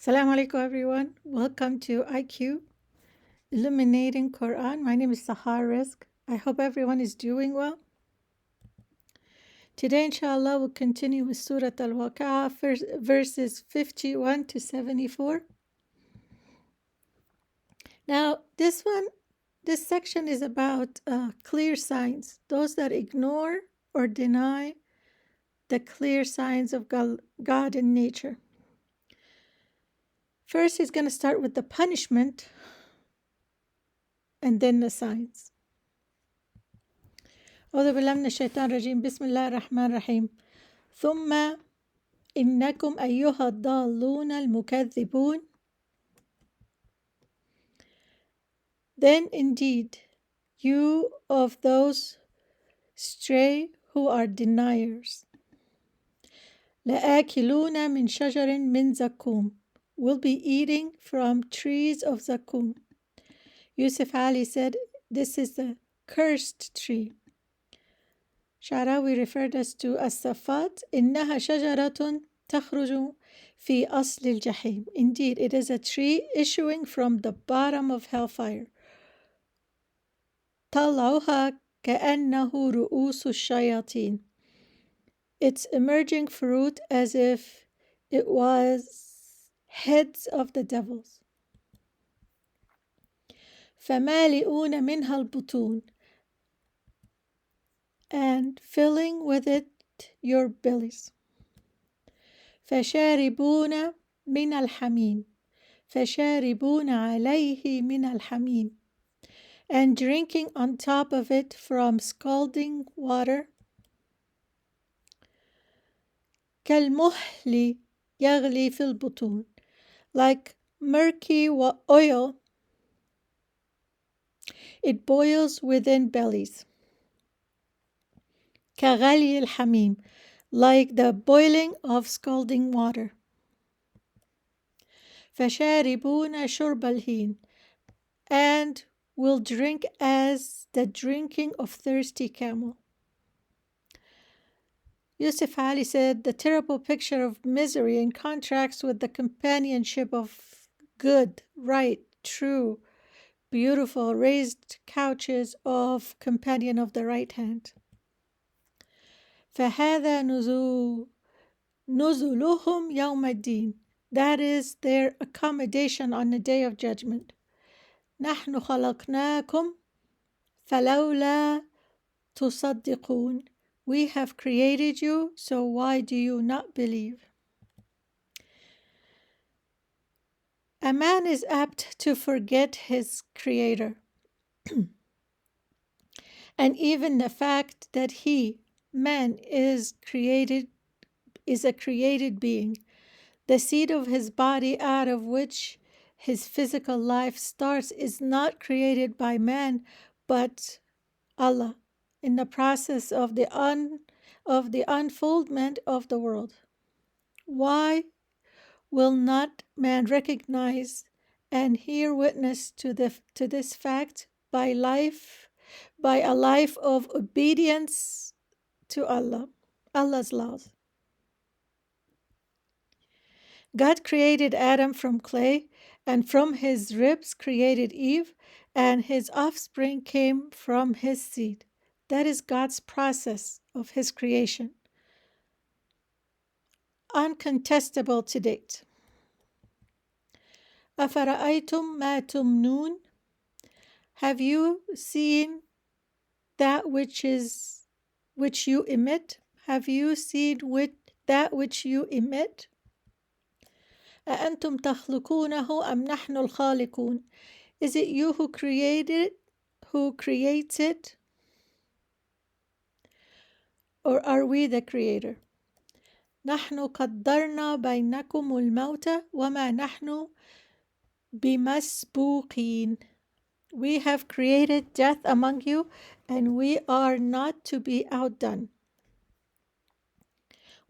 Assalamu alaikum everyone. Welcome to IQ Illuminating Quran. My name is Sahar Rizk. I hope everyone is doing well. Today, inshallah, we'll continue with Surah Al-Waqi'a, verses 51 to 74. Now, this section is about clear signs, those that ignore or deny the clear signs of God in nature. First, he's going to start with the punishment and then the signs. أعوذ بالله من الشيطان الرجيم بسم الله الرحمن الرحيم ثم إنكم أيها الضالون المكذبون. Then indeed you of those stray who are deniers لآكلون من شجر من زقوم will be eating from trees of Zakum. Yusuf Ali said this is the cursed tree. Sharawi referred us to as-Safat. إنها شجرة تخرج في أصل الجحيم. Indeed, it is a tree issuing from the bottom of hellfire. طلعها كأنه رؤوس الشياطين. Its emerging fruit as if it was heads of the devils. فمالئون منها البطون. And filling with it your bellies. فشاربون من الحميم. فشاربون عليه من الحميم. And drinking on top of it from scalding water. كالمهل يغلي في البطون. Like murky oil, it boils within bellies. كغلي الحميم, like the boiling of scalding water. فشاربون شرب الهين, and will drink as the drinking of thirsty camel. Yusuf Ali said the terrible picture of misery in contrast with the companionship of good, right, true, beautiful, raised couches of companion of the right hand. فهذا نزلهم يوم الدين. That is their accommodation on the day of judgment. نحن خلقناكم فلولا تصدقون. We have created you, so why do you not believe? A man is apt to forget his creator. And even the fact that man, is a created being, the seed of his body out of which his physical life starts is not created by man, but Allah, in the process of the unfoldment of the world. Why will not man recognize and hear witness to this fact by a life of obedience to Allah's laws? God created Adam from clay, and from his ribs created Eve, and his offspring came from his seed. That is God's process of his creation, uncontestable to date. أَفَرَأَيْتُمْ مَا تُمْنُونَ. Have you seen that which you emit? Have you seen that which you emit? أَأَنْتُمْ تَخْلُقُونَهُ أَمْ نَحْنُ الْخَالِقُونَ. Is it you who creates it? Or are we the creator? نحن قدرنا بينكم الموت وما نحن بمسبوقين. We have created death among you, and we are not to be outdone.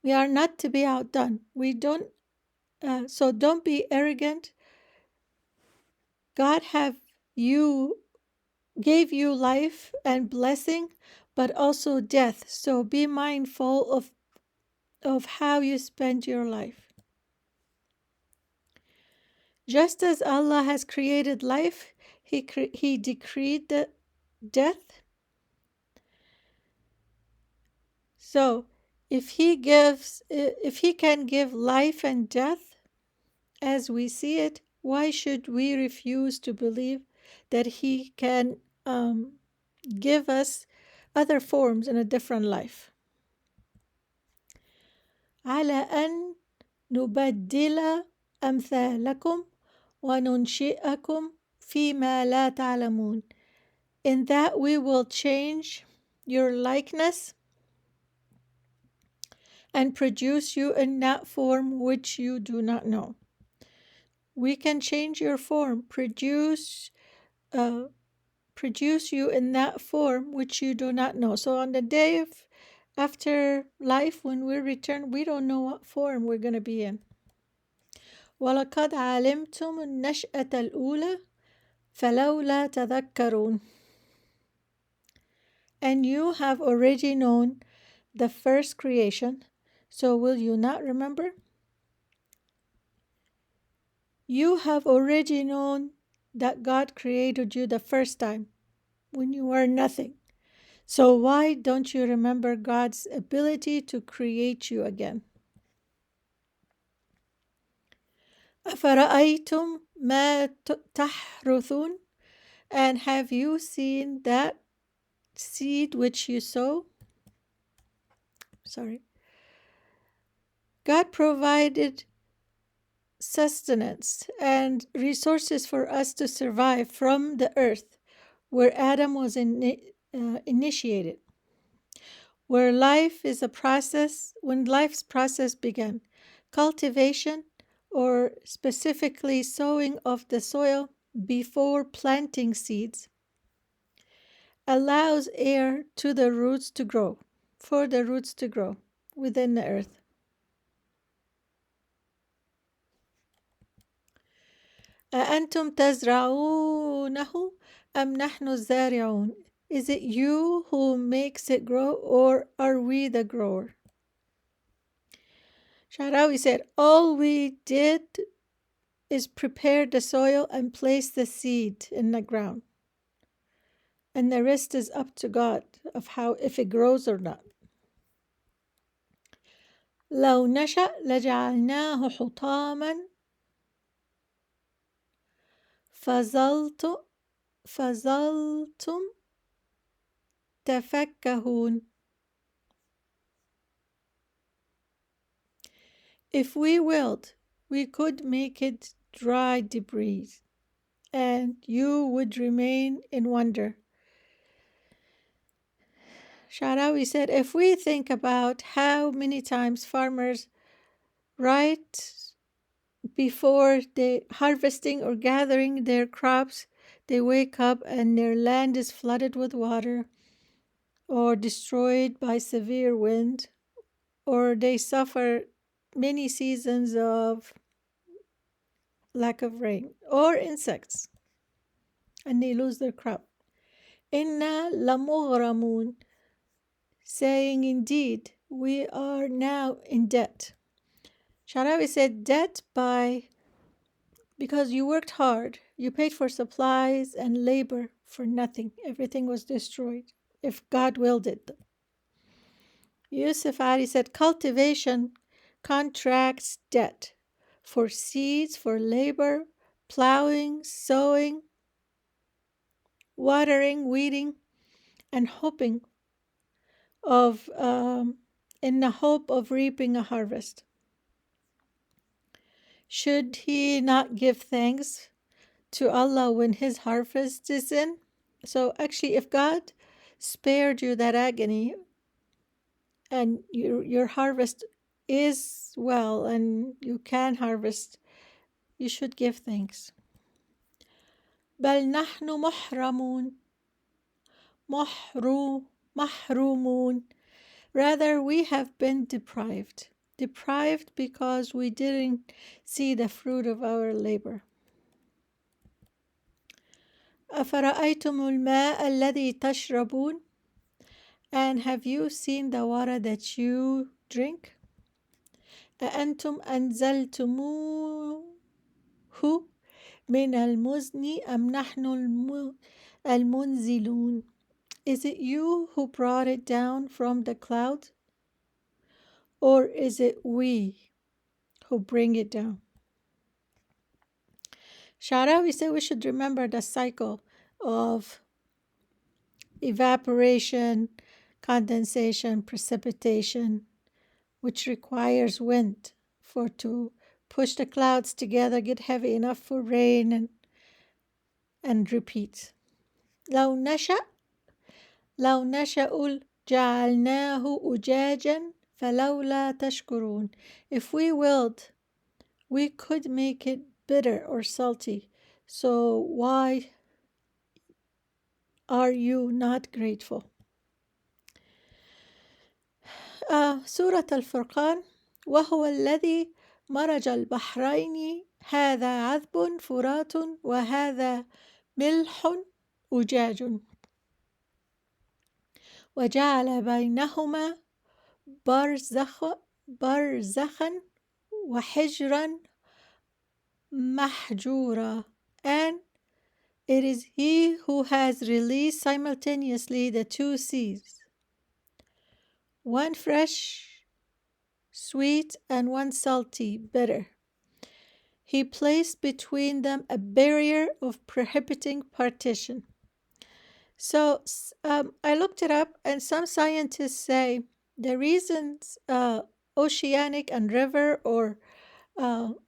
We are not to be outdone. So don't be arrogant. God gave you life and blessing, but also death. So be mindful of how you spend your life. Just as Allah has created life, He decreed the death. So, if He can give life and death as we see it, why should we refuse to believe that He can give us other forms in a different life? على أن نبدل أمثالكم وننشئكم فيما لا تعلمون. In that we will change your likeness and produce you in that form which you do not know. We can change your form, produce you in that form which you do not know. So on the day of after life, when we return, we don't know what form we're going to be in. وَلَقَدْ عَلِمْتُمُ النَّشْأَةَ الْأُولَى فَلَوْلَا تَذَكَّرُونَ. And you have already known the first creation, so will you not remember? You have already known that God created you the first time when you were nothing. So why don't you remember God's ability to create you again? أَفَرَأَيْتُمْ مَا تَحْرُثُونَ. And have you seen that seed which you sow? God provided sustenance and resources for us to survive from the earth where Adam was initiated, where life is a process, when life's process began. Cultivation, or specifically sowing of the soil before planting seeds, allows air to the roots to grow, for the roots to grow within the earth. أأنتم تزرعونه أم نحن الزارعون. Is it you who makes it grow, or are we the grower? Sharawi said, all we did is prepare the soil and place the seed in the ground. And the rest is up to God of how, if it grows or not. لو نشأ لجعلناه حطاما فظلتم تفكهون. If we willed, we could make it dry debris, and you would remain in wonder. Sharawi said, if we think about how many times farmers, right before they harvesting or gathering their crops, they wake up and their land is flooded with water or destroyed by severe wind, or they suffer many seasons of lack of rain or insects, and they lose their crop. Inna lamughramun, saying indeed we are now in debt. Sharawi said debt because you worked hard, you paid for supplies and labor for nothing. Everything was destroyed if God willed it. Yusuf Ali said cultivation contracts debt for seeds, for labor, plowing, sowing, watering, weeding, and in the hope of reaping a harvest. Should he not give thanks to Allah when his harvest is in? So actually, if God spared you that agony and your harvest is well and you can harvest, you should give thanks. بل نحن محرومون. Rather, we have been deprived because we didn't see the fruit of our labor. أفرأيتم الماء الذي تشربون. And have you seen the water that you drink? أأنتم أنزلتموه من المزن أم نحن المنزلون? Is it you who brought it down from the cloud, or is it we who bring it down? Sharawi said we should remember the cycle of evaporation, condensation, precipitation, which requires wind for to push the clouds together, get heavy enough for rain, and repeat. لو نشأ جعلناه أجاجا فلولا تشكرون. If we willed, we could make it bitter or salty. So why are you not grateful? سورة الفرقان. وهو الذي مرج البحرين هذا عذب فرات وهذا ملح أجاج وجعل بينهما برزخا وحجرا محجورا. And it is he who has released simultaneously the two seas, one fresh, sweet, and one salty, bitter. He placed between them a barrier of prohibiting partition. So I looked it up, and some scientists say the reasons oceanic and river, or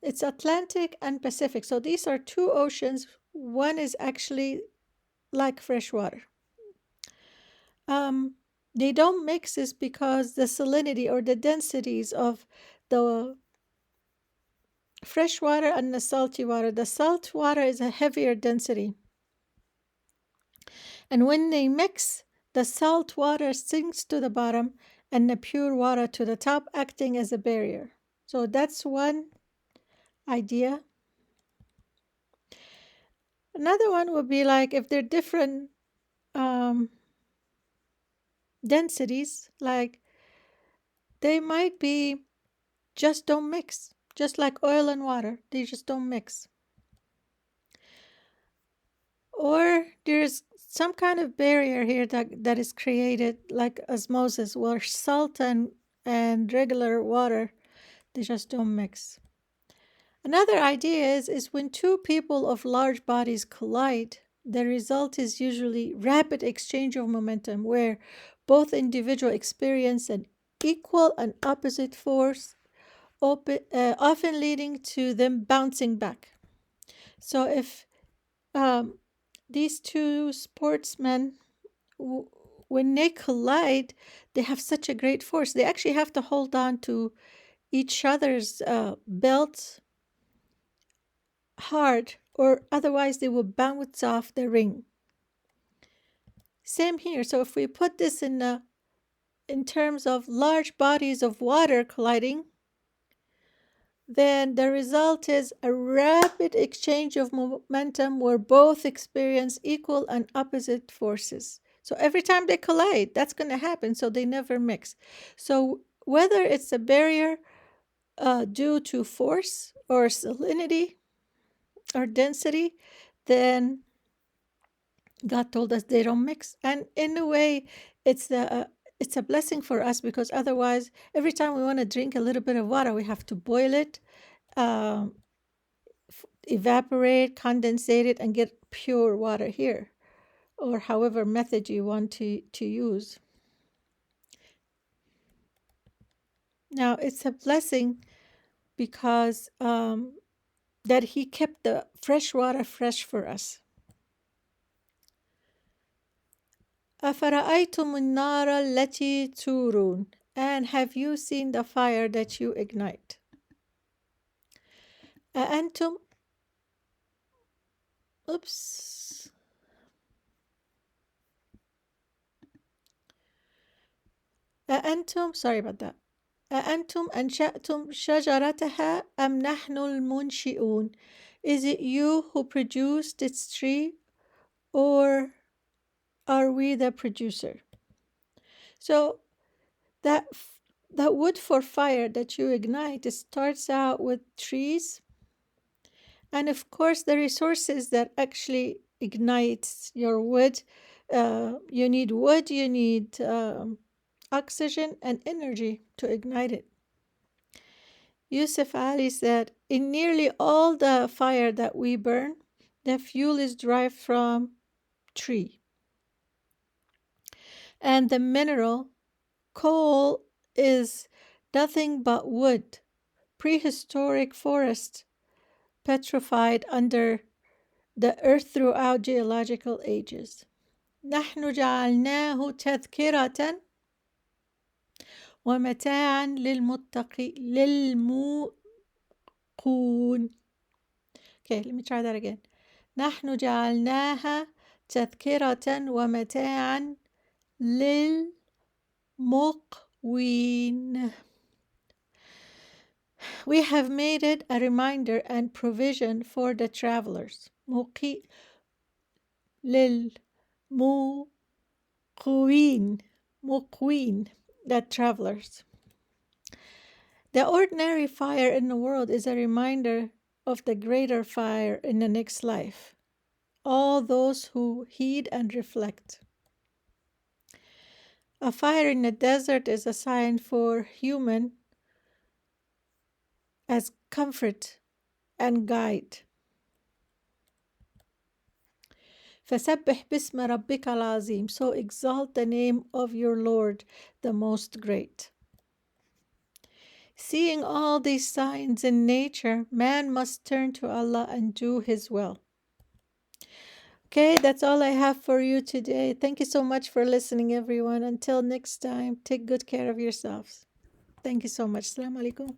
it's Atlantic and Pacific. So these are two oceans. One is actually like fresh water. They don't mix is because the salinity or the densities of the fresh water and the salty water. The salt water is a heavier density. And when they mix, the salt water sinks to the bottom and the pure water to the top, acting as a barrier. So that's one idea. Another one would be like if they're different densities, like they might be just don't mix, just like oil and water, they just don't mix. Or there's some kind of barrier here that is created, like osmosis, where salt and regular water, they just don't mix. Another idea is when two people of large bodies collide, the result is usually rapid exchange of momentum, where both individuals experience an equal and opposite force, often leading to them bouncing back. So if these two sportsmen, when they collide, they have such a great force. They actually have to hold on to each other's belt hard, or otherwise they will bounce off the ring. Same here. So if we put this in terms of large bodies of water colliding, then the result is a rapid exchange of momentum where both experience equal and opposite forces. So every time they collide, that's going to happen. So they never mix. So whether it's a barrier due to force or salinity or density, then God told us they don't mix. And in a way, it's a blessing for us, because otherwise, every time we want to drink a little bit of water, we have to boil it, evaporate, condensate it, and get pure water here, or however method you want to use. Now, it's a blessing because that He kept the fresh water fresh for us. أَفَرَأَيْتُمُ النَّارَ الَّتِي تُورُونَ. And have you seen the fire that you ignite? أَأَنْتُمْ sorry about that. أَأَنْتُمْ أَنْشَأْتُمْ شَجَرَتَهَا أَمْ نَحْنُ الْمُنْشِئُونَ. Is it you who produced its tree, or are we the producer? So that wood for fire that you ignite, it starts out with trees, And of course, the resources that actually ignites your wood. You need wood, you need oxygen and energy to ignite it. Yusuf Ali said, in nearly all the fire that we burn, the fuel is derived from tree. And the mineral, coal, is nothing but wood, prehistoric forest, petrified under the earth throughout geological ages. نحن جعلناه تذكرة ومتاعا للموقون. Okay, let me try that again. نحن جعلناها تذكرة ومتاعا للمقوين. We have made it a reminder and provision for the travelers. للمقوين, that travelers. The ordinary fire in the world is a reminder of the greater fire in the next life. All those who heed and reflect. A fire in the desert is a sign for human as comfort and guide. فسبح باسم ربك العظيم. So exalt the name of your Lord, the most great. Seeing all these signs in nature, man must turn to Allah and do His will. Okay, that's all I have for you today. Thank you so much for listening, everyone. Until next time, take good care of yourselves. Thank you so much. Assalamu alaikum.